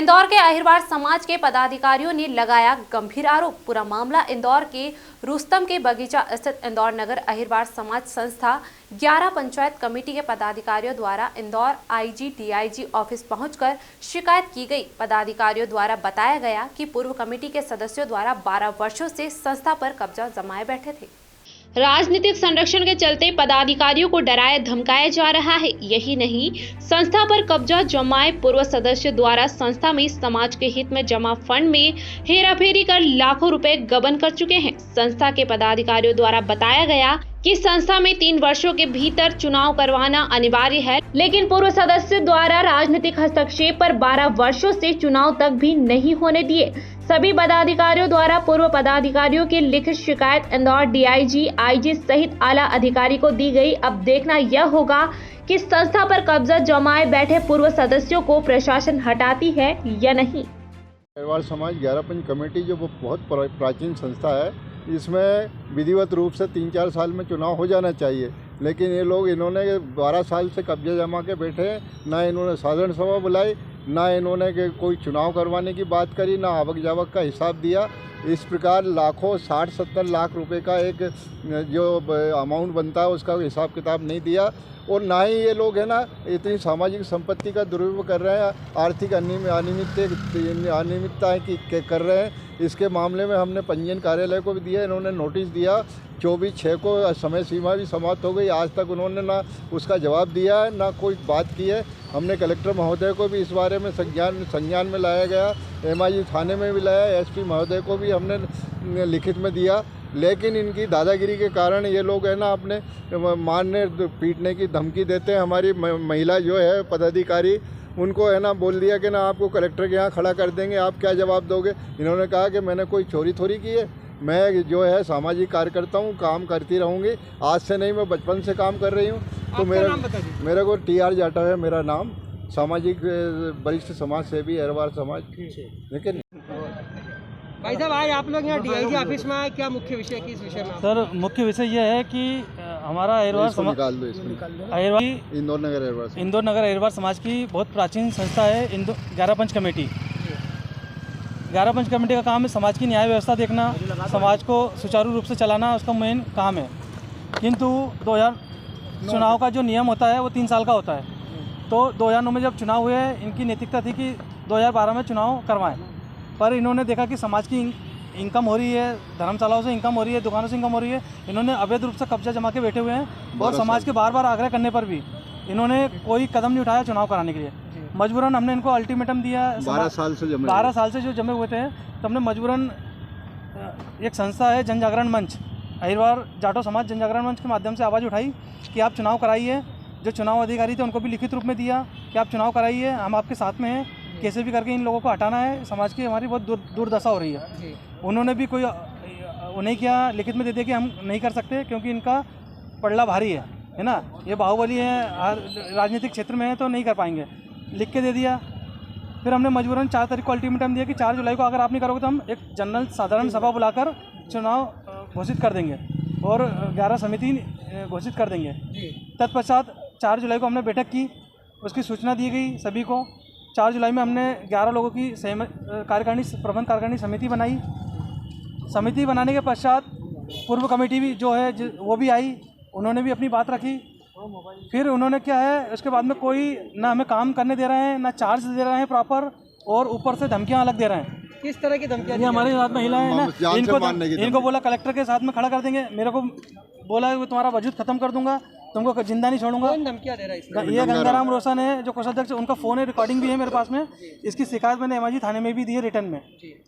इंदौर के अहिरवार समाज के पदाधिकारियों ने लगाया गंभीर आरोप। पूरा मामला इंदौर के रुस्तम के बगीचा स्थित इंदौर नगर अहिरवार समाज संस्था 11 पंचायत कमेटी के पदाधिकारियों द्वारा इंदौर आईजी डीआईजी ऑफिस पहुंचकर शिकायत की गई। पदाधिकारियों द्वारा बताया गया कि पूर्व कमेटी के सदस्यों द्वारा 12 वर्षों से संस्था पर कब्जा जमाए बैठे थे। राजनीतिक संरक्षण के चलते पदाधिकारियों को डराया धमकाया जा रहा है। यही नहीं, संस्था पर कब्जा जमाए पूर्व सदस्य द्वारा संस्था में समाज के हित में जमा फंड में हेराफेरी कर लाखों रुपए गबन कर चुके हैं। संस्था के पदाधिकारियों द्वारा बताया गया कि संस्था में 3 वर्षों के भीतर चुनाव करवाना अनिवार्य है, लेकिन पूर्व सदस्य द्वारा राजनीतिक हस्तक्षेप पर 12 वर्षों से चुनाव तक भी नहीं होने दिए। सभी पदाधिकारियों द्वारा पूर्व पदाधिकारियों की लिखित शिकायत इंदौर डीआईजी, आईजी सहित आला अधिकारी को दी गई। अब देखना यह होगा कि संस्था पर कब्जा जमाए बैठे पूर्व सदस्यों को प्रशासन हटाती है या नहीं। अहिरवार समाज 11 पंच कमेटी जो वो बहुत प्राचीन संस्था है, इसमें विधिवत रूप से 3-4 साल में चुनाव हो जाना चाहिए, लेकिन ये लोग इन्होंने 12 साल से कब्जा जमा के बैठे हैं। ना इन्होंने साधारण सभा बुलाई, ना इन्होंने कोई चुनाव करवाने की बात करी, ना आवक जावक का हिसाब दिया। इस प्रकार लाखों 60-70 लाख रुपए का एक जो अमाउंट बनता है उसका हिसाब किताब नहीं दिया। और ना ही ये लोग है ना इतनी सामाजिक संपत्ति का दुरुपयोग कर रहे हैं, आर्थिक अनियमितताएँ कर रहे हैं। इसके मामले में हमने पंजीयन कार्यालय को भी दिया, इन्होंने नोटिस दिया। 24/6 को समय सीमा भी समाप्त हो गई, आज तक उन्होंने ना उसका जवाब दिया है, ना कोई बात की है। हमने कलेक्टर महोदय को भी इस बारे में संज्ञान में लाया गया, MIG थाने में भी लाया, SP महोदय को भी हमने लिखित में दिया। लेकिन इनकी दादागिरी के कारण ये लोग है ना अपने मारने पीटने की धमकी देते हैं। हमारी महिला जो है पदाधिकारी, उनको है ना बोल दिया कि ना आपको कलेक्टर के यहाँ खड़ा कर देंगे, आप क्या जवाब दोगे। इन्होंने कहा कि मैंने कोई चोरी थोड़ी की है, मैं जो है सामाजिक कार्यकर्ता हूँ, काम करती रहूँगी। आज से नहीं, मैं बचपन से काम कर रही हूँ। तो मेरे को TR जाटा है मेरा नाम, सामाजिक वरिष्ठ समाज सेवी अहिरवार समाज। लेकिन भाई साहब, आज आप लोग यहाँ डीआईजी ऑफिस में आए, क्या मुख्य विषय किस विषय में? सर, मुख्य विषय यह है कि हमारा अहिरवार समाज इंदौर नगर अहिरवार समाज की बहुत प्राचीन संस्था है 11 पंच कमेटी। 11 पंच कमेटी का काम है समाज की न्याय व्यवस्था देखना, समाज को सुचारू रूप से चलाना, उसका मेन काम है। किंतु 2000 चुनाव का जो नियम होता है वो 3 साल का होता है। तो 2009 में जब चुनाव हुए, इनकी नैतिकता थी कि 2012 में चुनाव करवाएं, पर इन्होंने देखा कि समाज की इनकम हो रही है, धर्मशालाओं से इनकम हो रही है, दुकानों से इनकम हो रही है। इन्होंने अवैध रूप से कब्जा जमा के बैठे हुए हैं और समाज के बार आग्रह करने पर भी इन्होंने कोई कदम नहीं उठाया चुनाव कराने के लिए। मजबूरन हमने इनको अल्टीमेटम दिया। 12 साल से जो जमे हुए थे, तो हमने मजबूरन एक संस्था है जन जागरण मंच, अहिरवार जाटो समाज जन जागरण मंच के माध्यम से आवाज़ उठाई कि आप चुनाव कराइए। जो चुनाव अधिकारी थे उनको भी लिखित रूप में दिया कि आप चुनाव कराइए, हम आपके साथ में हैं, कैसे भी करके इन लोगों को हटाना है, समाज की हमारी बहुत दुर्दशा हो रही है। उन्होंने भी कोई नहीं किया, लिखित में दे दिया कि हम नहीं कर सकते क्योंकि इनका पड़ला भारी है ना, ये बाहुबली है, राजनीतिक क्षेत्र में है तो नहीं कर पाएंगे, लिख के दे दिया। फिर हमने मजबूरन 4 तारीख को अल्टीमेटम दिया कि 4 जुलाई को अगर आप नहीं करोगे तो हम एक जनरल साधारण सभा बुलाकर चुनाव घोषित कर देंगे और 11 समिति घोषित कर देंगे। तत्पश्चात 4 जुलाई को हमने बैठक की, उसकी सूचना दी गई सभी को। 4 जुलाई में हमने 11 लोगों की प्रबंध कार्यकारिणी समिति बनाई। समिति बनाने के पश्चात पूर्व कमेटी भी जो है वो भी आई, उन्होंने भी अपनी बात रखी। फिर उन्होंने क्या है, उसके बाद में कोई ना हमें काम करने दे रहे हैं, ना चार्ज दे रहे हैं प्रॉपर, और ऊपर से धमकियाँ अलग दे रहे हैं। किस तरह की धमकियाँ? ये हमारे साथ महिलाएं हैं ना, इनको बोला कलेक्टर के साथ में खड़ा कर देंगे, मेरे को बोला कि तुम्हारा वजूद खत्म कर दूंगा, तुमको जिंदा नहीं छोड़ूंगा। कौन धमकियाँ दे रहा है? ये गंगाराम रोशन है जो कोषाध्यक्ष, उनका फ़ोन है, रिकॉर्डिंग भी है मेरे पास में। इसकी शिकायत मैंने MIG थाने में भी दी है, रिटर्न में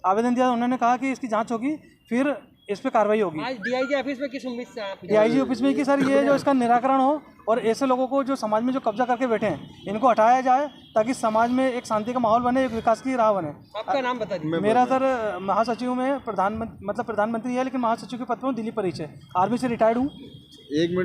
आवेदन दिया। उन्होंने कहा कि इसकी जांच होगी, फिर इस पर कार्रवाई होगी। आज डीआईजी ऑफिस में किस उम्मीद से आप? डीआईजी ऑफिस में कि सर ये जो इसका निराकरण हो और ऐसे लोगों को जो समाज में जो कब्जा करके बैठे हैं इनको हटाया जाए, ताकि समाज में एक शांति का माहौल बने, एक विकास की राह बने। आपका नाम बता दीजिए। मेरा सर महासचिव में प्रधानमंत्री है, लेकिन महासचिव के पद पर हूँ, दिल्ली परिचय, आर्मी से रिटायर्ड हूँ। 1 मिनट।